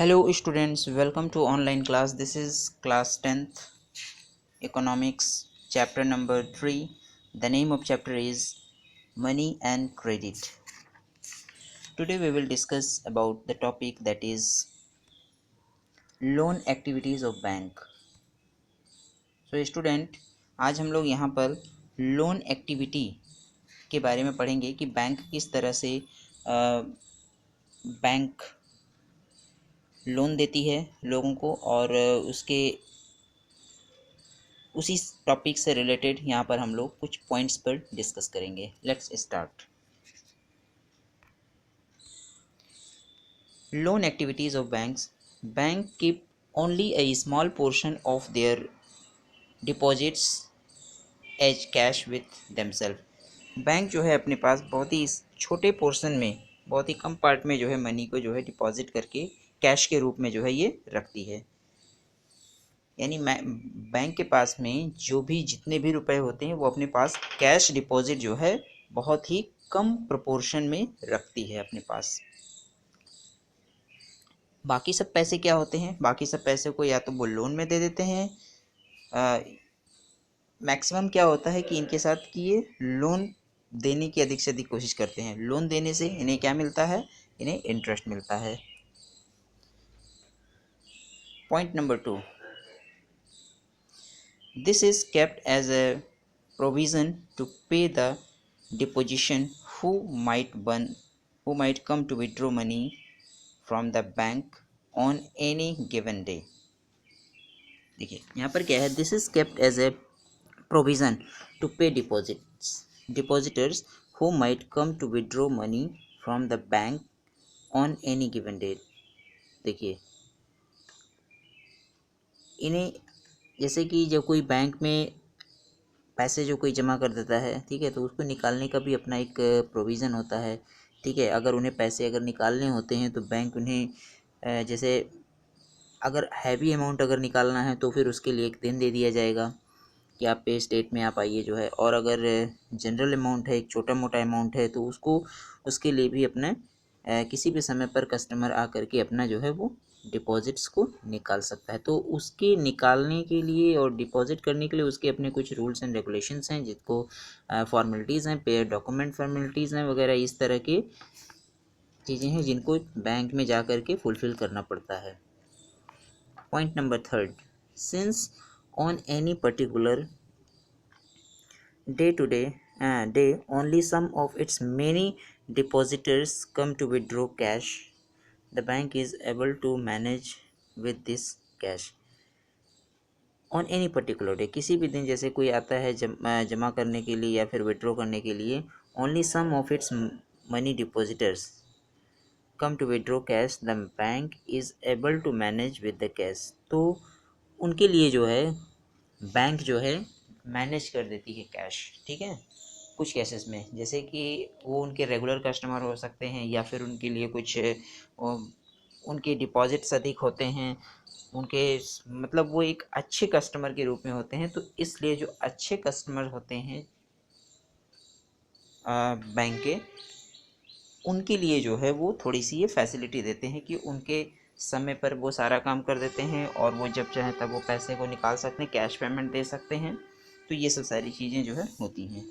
Hello students, welcome to online class. This is class 10th economics chapter number 3. The name of chapter is money and credit. Today we will discuss about the topic that is loan activities of bank. So student, आज हम लोग यहाँ पर loan activity के बारे में पढ़ेंगे कि बैंक किस तरह से बैंक लोन देती है लोगों को और उसी टॉपिक से रिलेटेड यहाँ पर हम लोग कुछ पॉइंट्स पर डिस्कस करेंगे. Let's start. Loan activities of banks. Bank keep only a small portion of their deposits as cash with themselves. Bank जो है अपने पास बहुत ही छोटे पोर्शन में, बहुत ही कम पार्ट में जो है मनी को जो है डिपॉजिट करके कैश के रूप में जो है ये रखती है. यानी बैंक के पास में जो भी जितने भी रुपए होते हैं वो अपने पास कैश डिपॉजिट जो है बहुत ही कम प्रोपोर्शन में रखती है अपने पास. बाकी सब पैसे क्या होते हैं? बाकी सब पैसे को या तो वो लोन में दे देते हैं. मैक्सिमम क्या होता है कि इनके साथ कि ये लोन देने की अधिक से अधिक कोशिश करते हैं. लोन देने से इन्हें क्या मिलता है? इन्हें इंटरेस्ट मिलता है. Point number 2. This is kept as a provision to pay the deposition who might come to withdraw money from the bank on any given day. देखिए यहाँ पर क्या है, this is kept as a provision to pay depositors who might come to withdraw money from the bank on any given day. देखिए इन्हें जैसे कि जब कोई बैंक में पैसे जो कोई जमा कर देता है, ठीक है, तो उसको निकालने का भी अपना एक प्रोविज़न होता है. ठीक है, अगर उन्हें पैसे अगर निकालने होते हैं तो बैंक उन्हें जैसे अगर हैवी अमाउंट अगर निकालना है तो फिर उसके लिए एक दिन दे दिया जाएगा कि आप पे स्टेट में आप आइए जो है. और अगर जनरल अमाउंट है, एक छोटा मोटा अमाउंट है, तो उसके लिए भी अपने किसी भी समय पर कस्टमर आकर के अपना जो है वो डिपॉजिट्स को निकाल सकता है. तो उसके निकालने के लिए और डिपॉजिट करने के लिए उसके अपने कुछ रूल्स एंड रेगुलेशंस हैं, जिसको फॉर्मेलिटीज़ हैं, पे डॉक्यूमेंट फॉर्मेलिटीज़ हैं वगैरह, इस तरह की चीज़ें हैं जिनको बैंक में जा कर के फुलफ़िल करना पड़ता है. Point number 3. Since on any particular day only some of its many depositors come to withdraw cash, the bank is able to manage with this cash. On any particular day, किसी भी दिन जैसे कोई आता है जमा करने के लिए या फिर विड्रॉ करने के लिए, only some of its money depositors come to withdraw cash, the bank is able to manage with the cash. तो उनके लिए जो है बैंक जो है मैनेज कर देती है कैश. ठीक है, कुछ केसेस में जैसे कि वो उनके रेगुलर कस्टमर हो सकते हैं या फिर उनके लिए कुछ उनके डिपॉजिट्स अधिक होते हैं, उनके मतलब वो एक अच्छे कस्टमर के रूप में होते हैं. तो इसलिए जो अच्छे कस्टमर होते हैं बैंक के, उनके लिए जो है वो थोड़ी सी ये फैसिलिटी देते हैं कि उनके समय पर वो सारा काम कर देते हैं और वो जब चाहे तब वो पैसे को निकाल सकते हैं, कैश पेमेंट दे सकते हैं. तो ये सब सारी चीज़ें जो है होती हैं.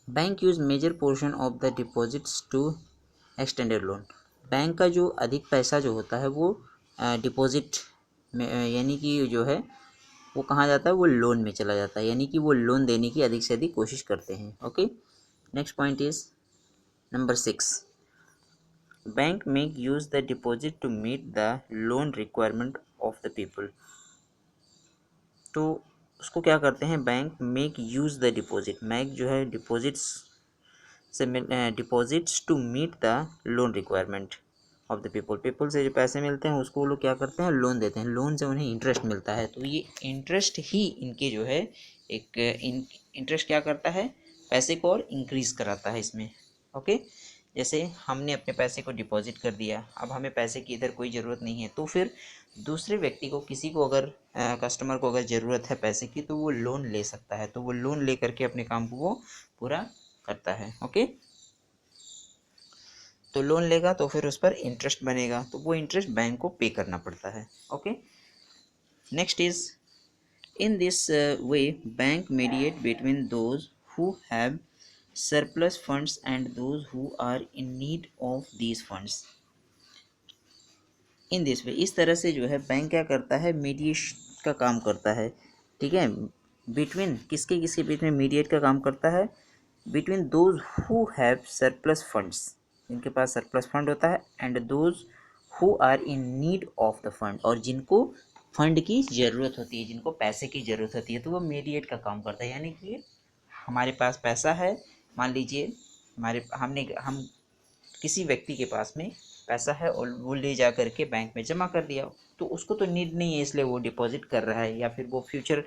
Bank use major portion of the deposits to extended loan. Bank का जो अधिक पैसा जो होता है वो डिपॉजिट में यानी कि जो है वो कहाँ जाता है, वो लोन में चला जाता है, यानी कि वो लोन देने की अधिक से अधिक कोशिश करते हैं. Okay, next point is number 6. Bank make use the deposit to meet the loan requirement of the people. तो उसको क्या करते हैं, bank make use the deposit, make जो है डिपॉजिट्स से deposits to meet the loan requirement of the people से जो पैसे मिलते हैं उसको वो लोग क्या करते हैं, लोन देते हैं. लोन से उन्हें इंटरेस्ट मिलता है. तो ये इंटरेस्ट ही इनके जो है एक इंटरेस्ट क्या करता है, पैसे को और इंक्रीज़ कराता है इसमें. ओके, जैसे हमने अपने पैसे को डिपॉजिट कर दिया, अब हमें पैसे की इधर कोई ज़रूरत नहीं है, तो फिर दूसरे व्यक्ति को, किसी को अगर कस्टमर को अगर ज़रूरत है पैसे की, तो वो लोन ले सकता है. तो वो लोन ले करके अपने काम को वो पूरा करता है. ओके, तो लोन लेगा तो फिर उस पर इंटरेस्ट बनेगा, तो वो इंटरेस्ट बैंक को पे करना पड़ता है। Okay, next is in this way bank mediate between those who have surplus funds and those who are in need of these funds. In this way, इस तरह से जो है बैंक क्या करता है, मीडिएशन का काम करता है। ठीक है, बिटवीन किसके किसके बीच में मीडिएट का काम करता है, between those who have surplus funds, जिनके पास सरप्लस फंड होता है, and those who are in need of the fund, और जिनको फंड की ज़रूरत होती है, जिनको पैसे की ज़रूरत होती है, तो वो मीडिएट का काम करता है। यानी कि हमारे पास पैसा है, मान लीजिए हम किसी व्यक्ति के पास में पैसा है और वो ले जा करके बैंक में जमा कर दिया, तो उसको तो नीड नहीं है, इसलिए वो डिपॉजिट कर रहा है, या फिर वो फ्यूचर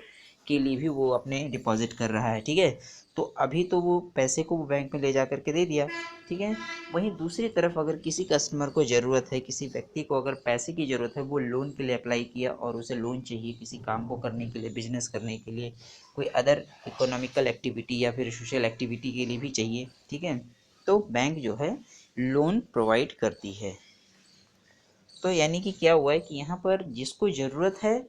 के लिए भी वो अपने डिपॉजिट कर रहा है। ठीक है, तो अभी तो वो पैसे को वो बैंक में ले जा करके दे दिया। ठीक है, वहीं दूसरी तरफ अगर किसी कस्टमर को ज़रूरत है, किसी व्यक्ति को अगर पैसे की ज़रूरत है, वो लोन के लिए अप्लाई किया और उसे लोन चाहिए किसी काम को करने के लिए, बिजनेस करने के लिए, कोई अदर इकोनॉमिकल एक्टिविटी या फिर सोशल एक्टिविटी के लिए भी चाहिए। ठीक है, तो बैंक जो है लोन प्रोवाइड करती है। तो यानी कि क्या हुआ है कि यहाँ पर जिसको ज़रूरत है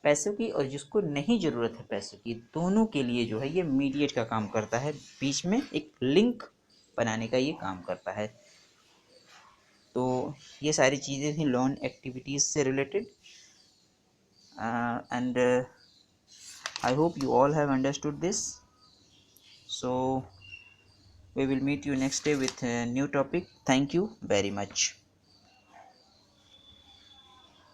पैसों की और जिसको नहीं ज़रूरत है पैसों की, दोनों के लिए जो है ये मीडिएट का काम करता है, बीच में एक लिंक बनाने का ये काम करता है। तो ये सारी चीज़ें थी लोन एक्टिविटीज़ से related, and I hope you all have understood this. So we will meet you next day with a new topic. Thank you very much.